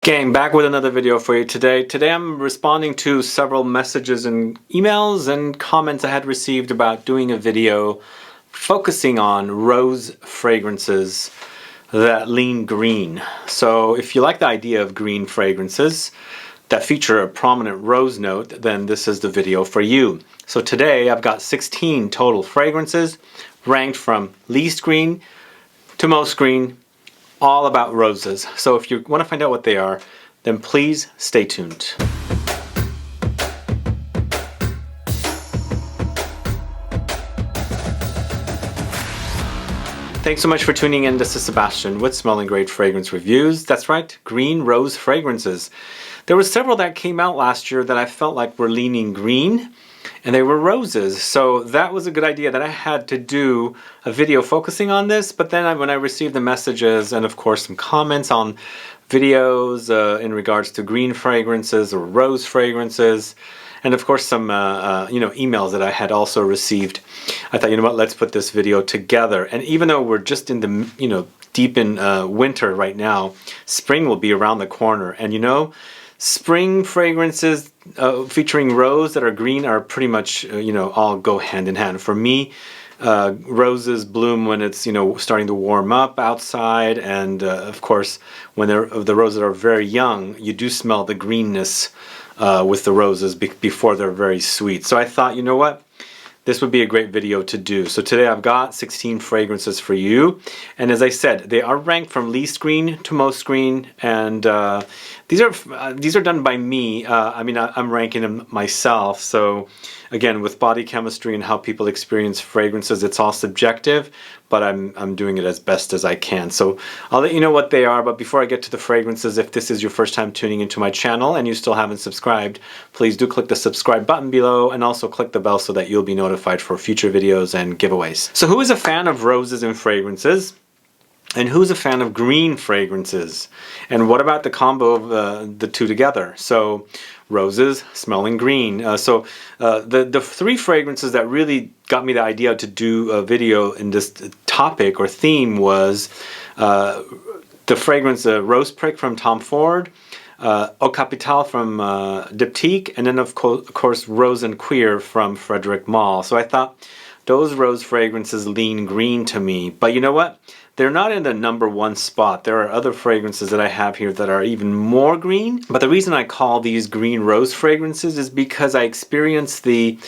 Gang, back with another video for you today. Today I'm responding to several messages and emails and comments I had received about doing a video focusing on rose fragrances that lean green. So if you like the idea of green fragrances that feature a prominent rose note, then this is the video for you. So today I've got 16 total fragrances ranked from least green to most green, all about roses. So if you want to find out what they are, then please stay tuned. Thanks so much for tuning in. This is Sebastian with Smelling Great Fragrance Reviews. That's right, green rose fragrances. There were several that came out last year that I felt like were leaning green, and they were roses. So that was a good idea that I had to do a video focusing on this. But then when I received the messages and of course some comments on videos in regards to green fragrances or rose fragrances, and of course some emails that I had also received, I thought, you know what, let's put this video together. And even though we're just in the deep in winter right now, spring will be around the corner. And spring fragrances featuring rose that are green are pretty much all go hand in hand. For me, roses bloom when it's starting to warm up outside, and of course when the roses are very young, you do smell the greenness with the roses before they're very sweet. So I thought, you know what, this would be a great video to do. So today I've got 16 fragrances for you, and as I said, they are ranked from least green to most green, and these are done by me. I'm ranking them myself. So again, with body chemistry and how people experience fragrances, it's all subjective, but I'm doing it as best as I can. So I'll let you know what they are, but before I get to the fragrances, if this is your first time tuning into my channel and you still haven't subscribed, please do click the subscribe button below and also click the bell so that you'll be notified for future videos and giveaways. So who is a fan of roses and fragrances? And who's a fan of green fragrances? And what about the combo of the two together? So roses smelling green. The three fragrances that really got me the idea to do a video in this topic or theme was the fragrance Rose Prick from Tom Ford, CAPITALE from DIPTYQUE, and then of course Rose and CUIR from Frederic MALLE. So I thought those rose fragrances lean green to me. But you know what? They're not in the #1 spot. There are other fragrances that I have here that are even more green. But the reason I call these green rose fragrances is because I experience the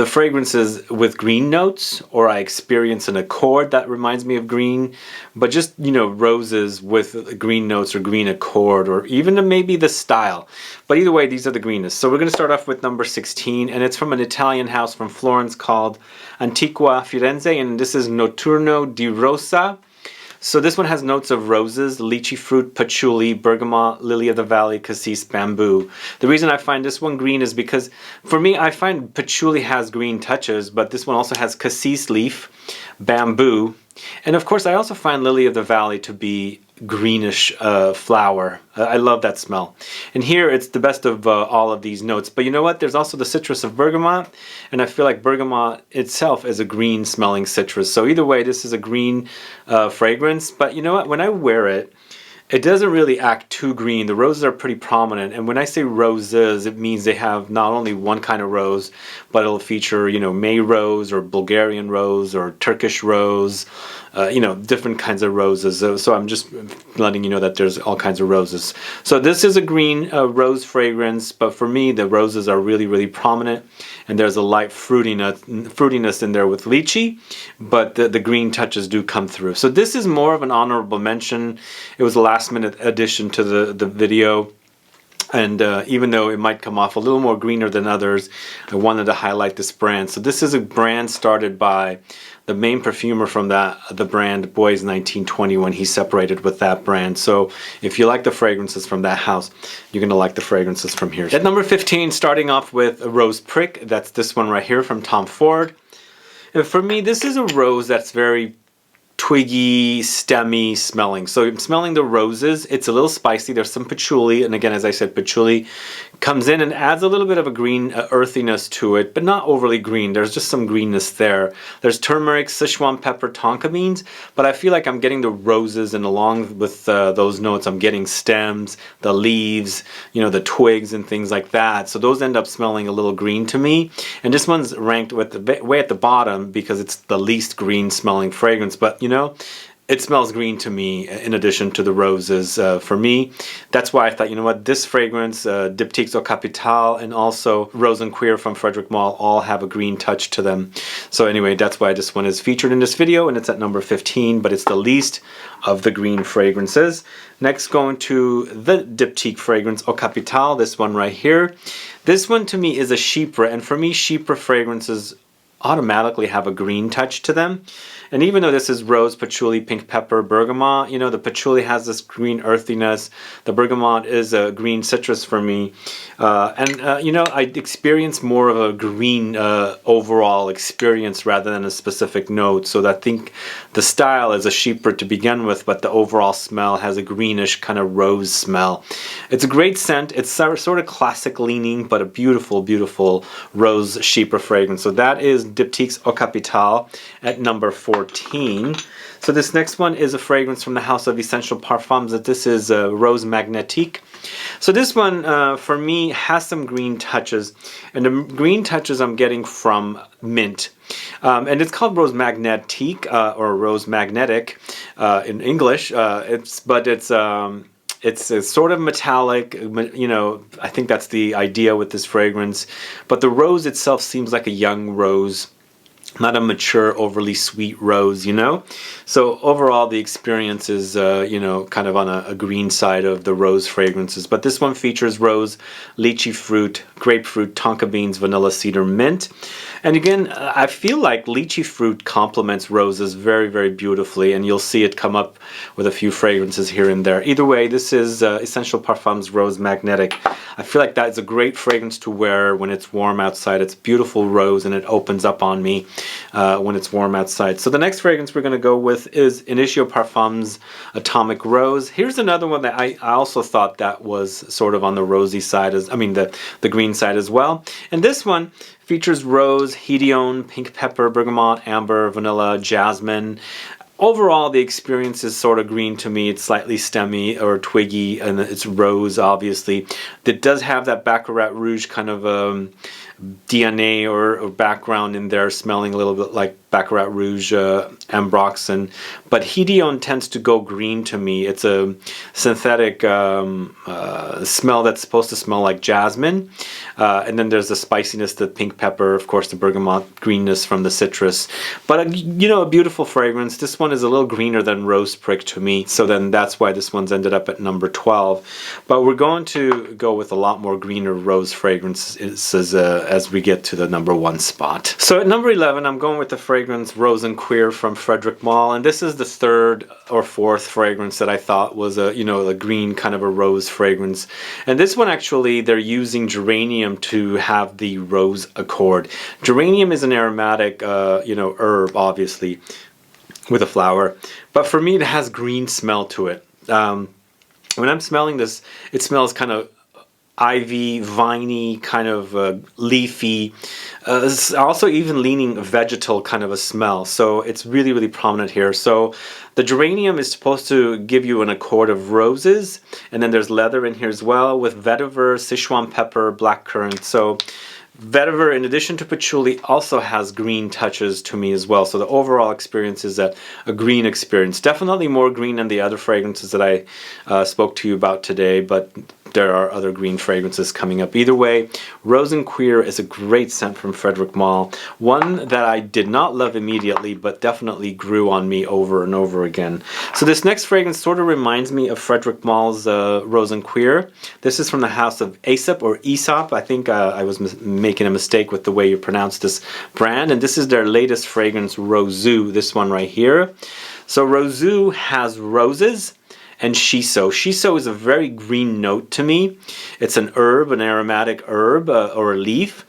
fragrances with green notes, or I experience an accord that reminds me of green, but just roses with green notes or green accord, or even maybe the style. But either way, these are the greenest. So we're going to start off with number 16, and it's from an Italian house from Florence called Antiqua Firenze, and this is Notturno di Rosa. So this one has notes of roses, lychee fruit, patchouli, bergamot, lily of the valley, cassis, bamboo. The reason I find this one green is because, for me, I find patchouli has green touches, but this one also has cassis leaf, bamboo, and of course I also find lily of the valley to be greenish flower. I love that smell. And here it's the best of all of these notes. But you know what? There's also the citrus of bergamot, and I feel like bergamot itself is a green smelling citrus. So either way, this is a green fragrance. But you know what? When I wear it, it doesn't really act too green. The roses are pretty prominent, and when I say roses, it means they have not only one kind of rose, but it'll feature, May rose or Bulgarian rose or Turkish rose, different kinds of roses. So I'm just letting you know that there's all kinds of roses. So this is a green rose fragrance, but for me, the roses are really, really prominent, and there's a light fruitiness in there with lychee, but the green touches do come through. So this is more of an honorable mention. It was a last-minute addition to the video, and even though it might come off a little more greener than others, I wanted to highlight this brand. So this is a brand started by the main perfumer from the brand, Boys 1920, when he separated with that brand. So if you like the fragrances from that house, you're going to like the fragrances from here. At number 15, starting off with a Rose Prick. That's this one right here from Tom Ford. And for me, this is a rose that's very twiggy, stemmy smelling. So I'm smelling the roses. It's a little spicy. There's some patchouli, and again, as I said, patchouli comes in and adds a little bit of a green earthiness to it, but not overly green. There's just some greenness there. There's turmeric, Sichuan pepper, Tonka beans, but I feel like I'm getting the roses, and along with those notes, I'm getting stems, the leaves, you know, the twigs and things like that. So those end up smelling a little green to me. And this one's ranked with way at the bottom because it's the least green smelling fragrance, but you know, it smells green to me in addition to the roses. For me, that's why I thought, you know what, this fragrance, Diptyque CAPITALE, and also Rose and Queer from Frederic Malle all have a green touch to them. So anyway, that's why this one is featured in this video, and it's at number 15, but it's the least of the green fragrances. Next, going to the Diptyque fragrance CAPITALE, this one right here. This one to me is a chypre, and for me, chypre fragrances automatically have a green touch to them. And even though this is rose, patchouli, pink pepper, bergamot, you know, the patchouli has this green earthiness. The bergamot is a green citrus for me. You know, I experience more of a green overall experience rather than a specific note. So I think the style is a chypre to begin with, but the overall smell has a greenish kind of rose smell. It's a great scent. It's sort of classic leaning, but a beautiful, beautiful rose chypre fragrance. So that is Diptyque CAPITALE at number 14. So this next one is a fragrance from the house of Essential Parfums. This is Rose Magnétique. So this one, for me, has some green touches. And the green touches I'm getting from mint. And it's called Rose Magnétique, or Rose Magnetic in English. It's sort of metallic, you know, I think that's the idea with this fragrance. But the rose itself seems like a young rose, not a mature, overly sweet rose, you know? So overall, the experience is, you know, kind of on a green side of the rose fragrances. But this one features rose, lychee fruit, grapefruit, tonka beans, vanilla, cedar, mint. And again, I feel like lychee fruit complements roses very, very beautifully, and you'll see it come up with a few fragrances here and there. Either way, this is Essential Parfums Rose Magnetic. I feel like that is a great fragrance to wear when it's warm outside. It's beautiful rose, and it opens up on me when it's warm outside. So the next fragrance we're going to go with is INITIO Parfums Atomic Rose. Here's another one that I also thought that was sort of on the rosy side, the green side as well. And this one features rose, hedione, pink pepper, bergamot, amber, vanilla, jasmine. Overall, the experience is sort of green to me. It's slightly stemmy or twiggy, and it's rose, obviously. It does have that Baccarat Rouge kind of DNA or background in there, smelling a little bit like Baccarat Rouge, Ambroxan. But hedione tends to go green to me. It's a synthetic smell that's supposed to smell like jasmine. And then there's the spiciness, the pink pepper, of course, the bergamot greenness from the citrus. But, you know, a beautiful fragrance. This one is a little greener than Rose Prick to me. So then that's why this one's ended up at number 12. But we're going to go with a lot more greener rose fragrances as we get to the number 1 spot. So at number 11, I'm going with the fragrance Rose and Queer from Frederic Malle, and this is the 3rd or 4th fragrance that I thought was a, you know, a green kind of a rose fragrance. And this one, actually, they're using geranium to have the rose accord. Geranium is an aromatic, you know, herb, obviously, with a flower, but for me, it has green smell to it. When I'm smelling this, it smells kind of ivy, viney, kind of leafy, also even leaning vegetal kind of a smell. So it's really, really prominent here. So the geranium is supposed to give you an accord of roses, and then there's leather in here as well with vetiver, Sichuan pepper, black currant. So vetiver, in addition to patchouli, also has green touches to me as well. So the overall experience is a green experience. Definitely more green than the other fragrances that I spoke to you about today, but there are other green fragrances coming up. Either way, Rose and Queer is a great scent from Frederic Malle. One that I did not love immediately, but definitely grew on me over and over again. So this next fragrance sort of reminds me of Frederic Malle's Rose and Queer. This is from the house of AESOP or ESOP. I think I was making a mistake with the way you pronounce this brand. And this is their latest fragrance, ROZU, this one right here. So ROZU has roses and shiso. Shiso is a very green note to me. It's an herb, an aromatic herb or a leaf.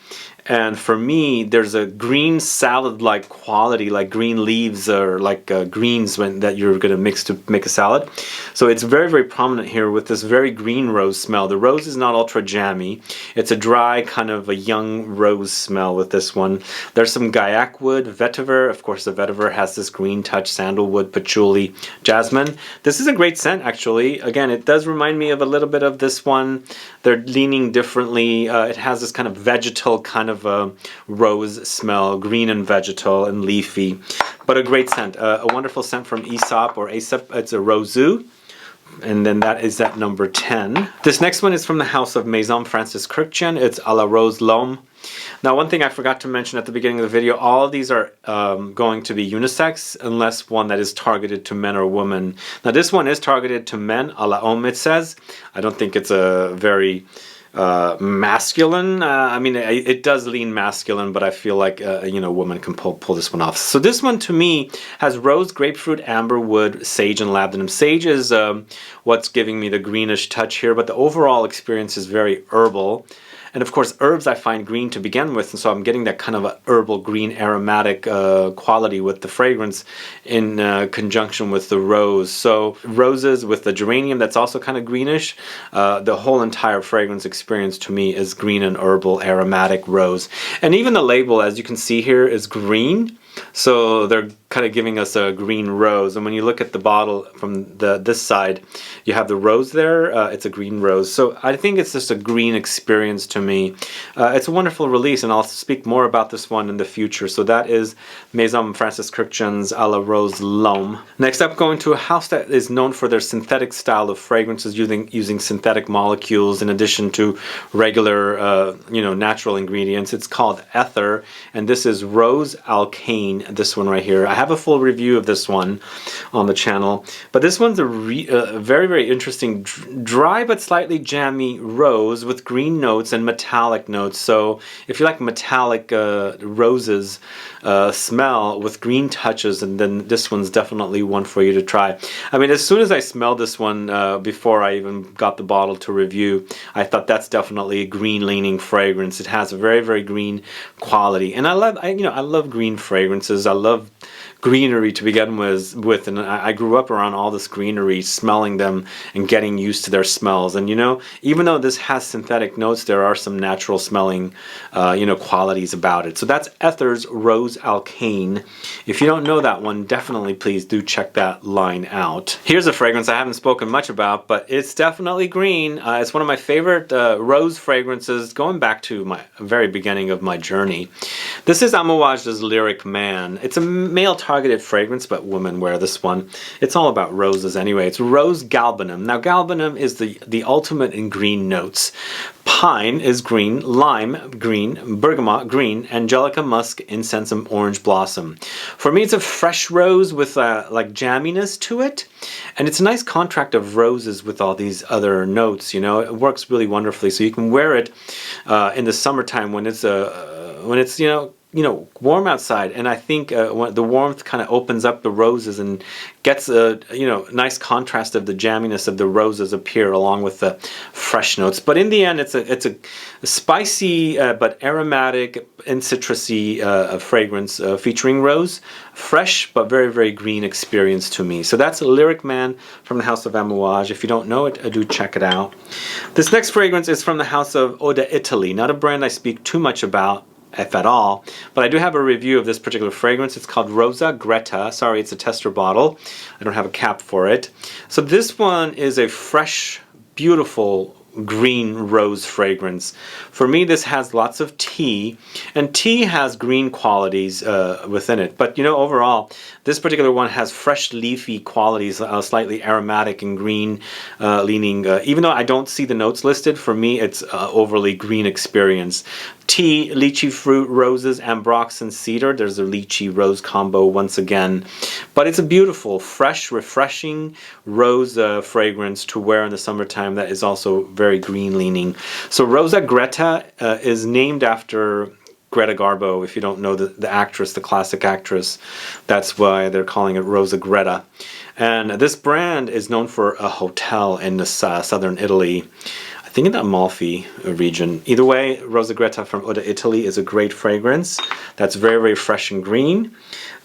And for me, there's a green salad-like quality, like green leaves or like greens that you're going to mix to make a salad. So it's very, very prominent here with this very green rose smell. The rose is not ultra jammy. It's a dry kind of a young rose smell with this one. There's some guaiac wood, vetiver. Of course, the vetiver has this green touch, sandalwood, patchouli, jasmine. This is a great scent, actually. Again, it does remind me of a little bit of this one. They're leaning differently. It has this kind of vegetal kind of rose smell, green and vegetal and leafy, but a great scent. A wonderful scent from AESOP or AESOP. It's a ROZU. And then that is at number 10. This next one is from the house of Maison Francis Kurkdjian. It's à la Rose L'Homme. Now, one thing I forgot to mention at the beginning of the video, all of these are going to be unisex unless one that is targeted to men or women. Now, this one is targeted to men, à la Homme, it says. I don't think it's a very masculine. I mean, it does lean masculine, but I feel like you know, a woman can pull this one off. So this one to me has rose, grapefruit, amber wood, sage, and labdanum. Sage is what's giving me the greenish touch here, but the overall experience is very herbal. And of course, herbs I find green to begin with, and so I'm getting that kind of a herbal green aromatic quality with the fragrance in conjunction with the rose. So roses with the geranium, that's also kind of greenish. The whole entire fragrance experience to me is green and herbal aromatic rose. And even the label, as you can see here, is green. So they're kind of giving us a green rose, and when you look at the bottle from this side, you have the rose there. It's a green rose, so I think it's just a green experience to me. It's a wonderful release, and I'll speak more about this one in the future. So that is Maison Francis Kurkdjian's à la Rose L'Homme. Next up, going to a house that is known for their synthetic style of fragrances, using synthetic molecules in addition to regular, you know, natural ingredients. It's called Ether, and this is Rose Alkane. This one right here. I have a full review of this one on the channel, but this one's a very, very interesting, dry but slightly jammy rose with green notes and metallic notes. So if you like metallic roses smell with green touches, and then this one's definitely one for you to try. I mean, as soon as I smelled this one before I even got the bottle to review, I thought that's definitely a green leaning fragrance. It has a very, very green quality, and I love green fragrances. I love greenery to begin with, and I grew up around all this greenery, smelling them and getting used to their smells. And you know, even though this has synthetic notes, there are some natural smelling you know, qualities about it. So that's Ether's Rose Alkane. If you don't know that one, definitely please do check that line out. Here's a fragrance I haven't spoken much about, but it's definitely green. It's one of my favorite rose fragrances going back to my very beginning of my journey. This is Amouage's Lyric Man. It's a male targeted fragrance, but women wear this one. It's all about roses anyway. It's Rose Galbanum. Now, galbanum is the ultimate in green notes. Pine is green, lime green, bergamot green, angelica musk, incense, and orange blossom. For me, it's a fresh rose with like jamminess to it, and it's a nice contrast of roses with all these other notes. You know, it works really wonderfully. So you can wear it in the summertime when it's you know, warm outside, and I think when the warmth kind of opens up the roses and gets a nice contrast of the jamminess of the roses appear along with the fresh notes. But in the end, it's a spicy but aromatic and citrusy fragrance featuring rose, fresh but very, very green experience to me. So that's Lyric Man from the house of Amouage. If you don't know it, do check it out. This next fragrance is from the house of Eau d'Italie, not a brand I speak too much about, if at all, but I do have a review of this particular fragrance. It's called Rosa Greta. Sorry, it's a tester bottle. I don't have a cap for it. So this one is a fresh, beautiful green rose fragrance. For me, this has lots of tea, and tea has green qualities within it. But you know, overall, this particular one has fresh leafy qualities, slightly aromatic and green leaning. Even though I don't see the notes listed, for me, it's overly green experience. Tea, lychee fruit, roses, ambrox, and cedar. There's a lychee rose combo once again. But it's a beautiful, fresh, refreshing rose fragrance to wear in the summertime that is also very green leaning. So Rosa Greta is named after Greta Garbo. If you don't know the actress, the classic actress, that's why they're calling it Rosa Greta. And this brand is known for a hotel in southern Italy. I think in the Amalfi region. Either way, Rosa Greta from Eau d'Italy is a great fragrance. That's very, very fresh and green.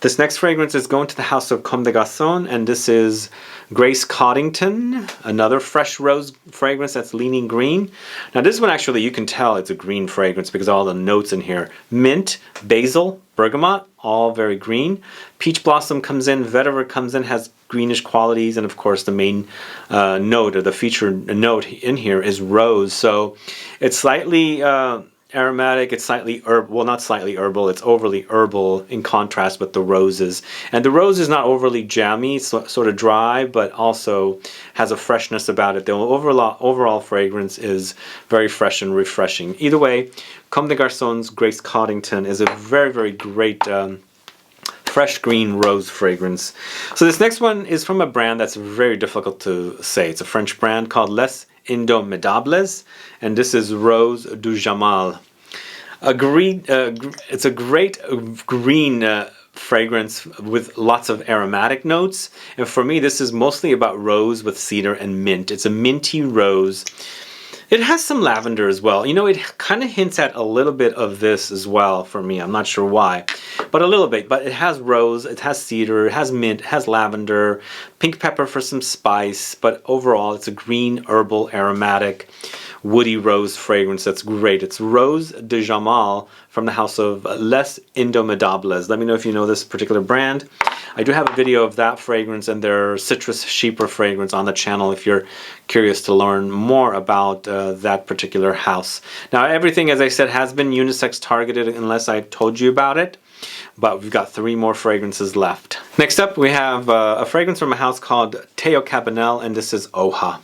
This next fragrance is going to the house of Comme des Garçons, and this is Grace Coddington, another fresh rose fragrance that's leaning green. Now this one actually, you can tell it's a green fragrance because all the notes in here. Mint, basil, bergamot, all very green. Peach blossom comes in, vetiver comes in, has greenish qualities, and of course the main note, or the featured note in here, is rose. So it's slightly aromatic, it's slightly herbal, well, not slightly herbal, it's overly herbal in contrast with the roses. And the rose is not overly jammy, it's sort of dry, but also has a freshness about it. The overall fragrance is very fresh and refreshing. Either way, Comme des Garçons Grace Coddington is a very, very great fresh green rose fragrance. So this next one is from a brand that's very difficult to say. It's a French brand called Les Indomptables, and this is Rose du Jamal. It's a great green fragrance with lots of aromatic notes, and for me this is mostly about rose with cedar and mint. It's a minty rose. It has some lavender as well. You know, it kind of hints at a little bit of this as well for me. I'm not sure why, but a little bit. But it has rose, it has cedar, it has mint, it has lavender, pink pepper for some spice. But overall, it's a green, herbal, aromatic, woody rose fragrance that's great. It's Rose de Jamal from the house of Les Indomptables. Let me know if you know this particular brand. I do have a video of that fragrance and their citrus chypre fragrance on the channel if you're curious to learn more about that particular house. Now everything, as I said, has been unisex targeted unless I told you about it, but we've got 3 more fragrances left. Next up we have a fragrance from a house called Théo Cabanel, and this is Oha.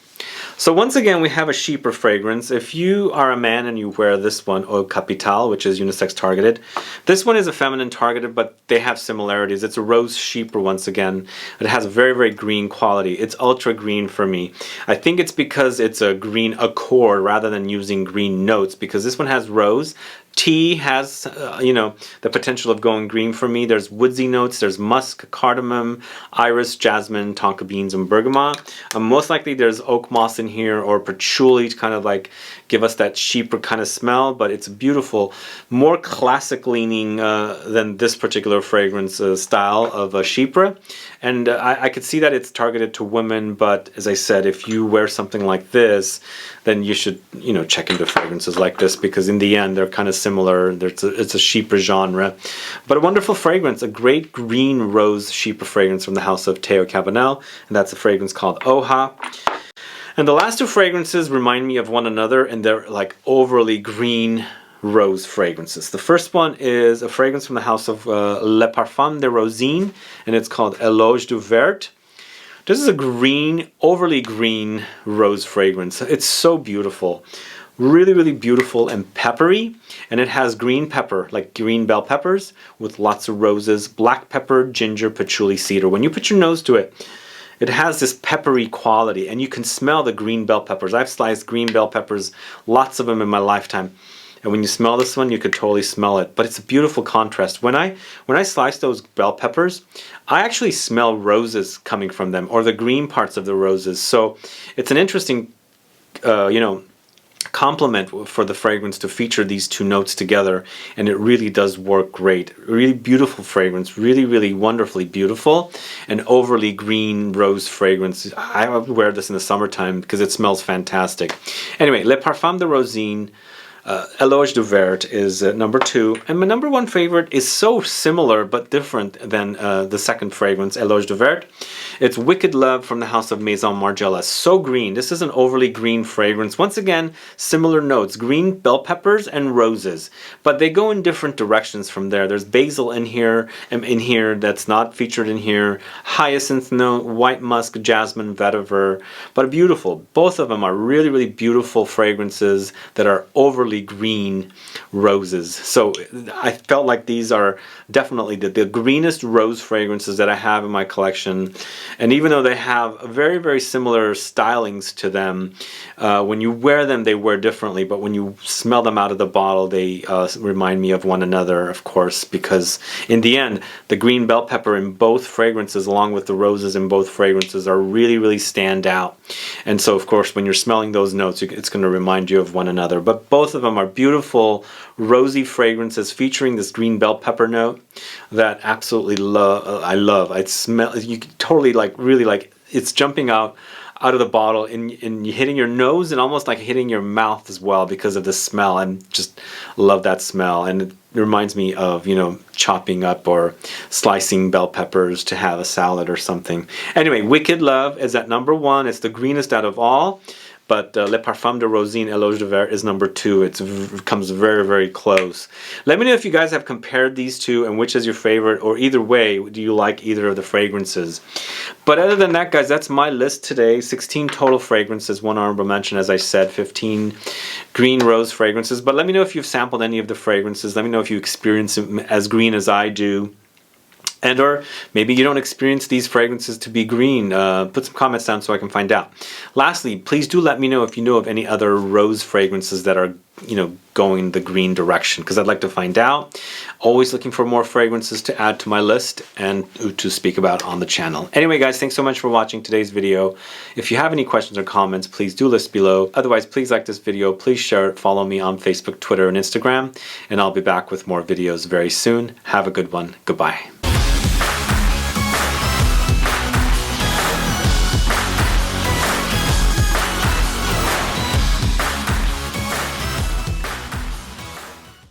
So once again, we have a chypre fragrance. If you are a man and you wear this one, Eau Capitale, which is unisex targeted, this one is a feminine targeted, but they have similarities. It's a rose chypre once again. It has a very, very green quality. It's ultra green for me. I think it's because it's a green accord rather than using green notes, because this one has rose. Tea has, you know, the potential of going green for me. There's woodsy notes, there's musk, cardamom, iris, jasmine, tonka beans, and bergamot. Most likely there's oak moss in here or patchouli to kind of like give us that chypre kind of smell, but it's beautiful. More classic leaning than this particular fragrance style of a chypre. And I could see that it's targeted to women, but as I said, if you wear something like this, then you should, you know, check into fragrances like this, because in the end they're kind of similar. It's a chypre genre, but a wonderful fragrance, a great green rose chypre fragrance from the house of Théo Cabanel, and that's a fragrance called Oha. And the last 2 fragrances remind me of one another, and they're like overly green rose fragrances. The first one is a fragrance from the house of Le Parfum de Rosine, and it's called Éloge du Vert. This is a green, overly green rose fragrance. It's so beautiful. Really, really beautiful and peppery. And it has green pepper, like green bell peppers, with lots of roses, black pepper, ginger, patchouli, cedar. When you put your nose to it, it has this peppery quality, and you can smell the green bell peppers. I've sliced green bell peppers, lots of them in my lifetime. And when you smell this one, you could totally smell it. But it's a beautiful contrast. When I slice those bell peppers, I actually smell roses coming from them, or the green parts of the roses. So it's an interesting, you know, complement for the fragrance to feature these 2 notes together, and it really does work great. Really beautiful fragrance, really, really wonderfully beautiful, and overly green rose fragrance. I would wear this in the summertime because it smells fantastic. Anyway, Le Parfum de Rosine, Éloge du Vert is number 2, and my number 1 favorite is so similar but different than the second fragrance, Éloge du Vert. It's Wicked Love from the house of Maison Margiela. So green. This is an overly green fragrance. Once again, similar notes, green bell peppers and roses, but they go in different directions from there. There's basil in here that's not featured in here, hyacinth note, white musk, jasmine, vetiver, but beautiful. Both of them are really, really beautiful fragrances that are overly pepperly green roses. So I felt like these are definitely the greenest rose fragrances that I have in my collection. And even though they have very, very similar stylings to them, when you wear them, they wear differently. But when you smell them out of the bottle, they remind me of one another, of course, because in the end, the green bell pepper in both fragrances, along with the roses in both fragrances, are really, really stand out. And so, of course, when you're smelling those notes, it's going to remind you of one another. But both of them are beautiful, rosy fragrances featuring this green bell pepper note that absolutely I love. I smell, you totally like, really like, it's jumping out of the bottle and hitting your nose and almost like hitting your mouth as well because of the smell. I just love that smell, and it reminds me of, you know, chopping up or slicing bell peppers to have a salad or something. Anyway, Wicked Love is at number 1. It's the greenest out of all, but Le Parfum de Rosine Eloge de Verre is number 2. It comes very, very close. Let me know if you guys have compared these two and which is your favorite, or either way, do you like either of the fragrances? But other than that, guys, that's my list today. 16 total fragrances, 1 honorable mention, as I said, 15 green rose fragrances. But let me know if you've sampled any of the fragrances. Let me know if you experience them as green as I do. And or maybe you don't experience these fragrances to be green. Put some comments down so I can find out. Lastly, please do let me know if you know of any other rose fragrances that are, you know, going the green direction, because I'd like to find out. Always looking for more fragrances to add to my list and to speak about on the channel. Anyway, guys, thanks so much for watching today's video. If you have any questions or comments, please do list below. Otherwise, please like this video, please share it, follow me on Facebook, Twitter, and Instagram, and I'll be back with more videos very soon. Have a good one. Goodbye.